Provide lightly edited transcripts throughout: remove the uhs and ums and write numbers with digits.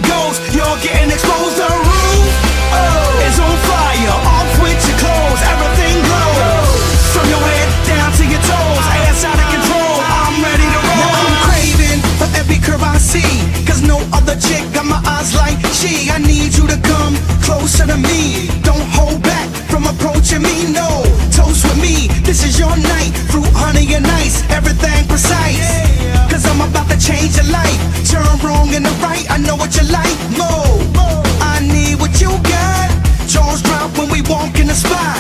goes, you're getting exposed. The roof is on fire, off with your clothes, everything glows. From your head down to your toes, ass out of control, I'm ready to roll. Now I'm craving for every curve I see, cause no other chick got my eyes like she. I need you to come closer to me, don't hold back from approaching me, no. Toast with me, this is your night, fruit, honey, and ice, everything precise. Cause I'm about to change your life, turn wrong into right, I know what you like, more. I need what you got, jaws drop when we walk in the spot.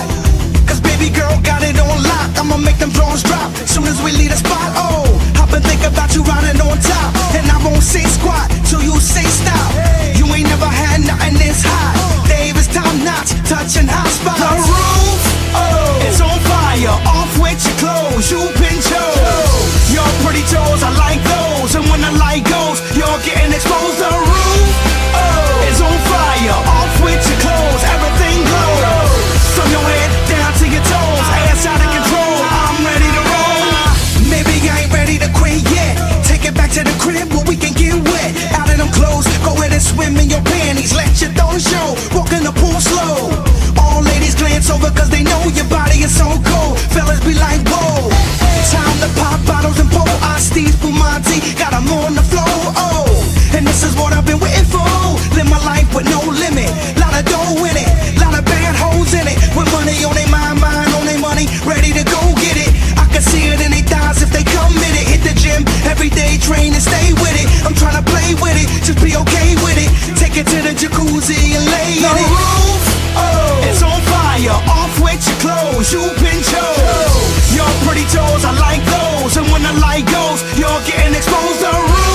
Cause baby girl got it on lock, I'ma make them jaws drop soon as we leave the spot. Oh, hop and think about you riding on top, and I won't say squat till you say stop. You ain't never had nothing this hot, Dave is top notch, touching hot spots. The roof is on fire, off with your clothes, you been chose. Your pretty toes, I like those, and when the light goes, you're getting exposed. The roof is on fire, off with your clothes, everything glows. From your head down to your toes, ass out of control, I'm ready to roll. Maybe I ain't ready to quit yet, take it back to the crib where we can get wet. Out of them clothes, go ahead and swim in your panties, let your thongs show, walk in the pool slow. All ladies glance over cause they know your body is so cold. Fellas be like, whoa, time to pop bottles and pour Iced Spumante, got 'em on the floor, oh. And this is what I've been waiting for, live my life with no limit. Lot of dough in it, lot of bad hoes in it, with money on their mind on their money, ready to go get it. I can see it in their thighs if they commit it. Hit the gym every day, train and stay with it. I'm trying to play with it, just be okay with it. Take it to the jacuzzi and lay in it. The roof it's on fire, off with your clothes, you been chose. Your pretty toes, I like those, and when the light goes, you're getting exposed. The roof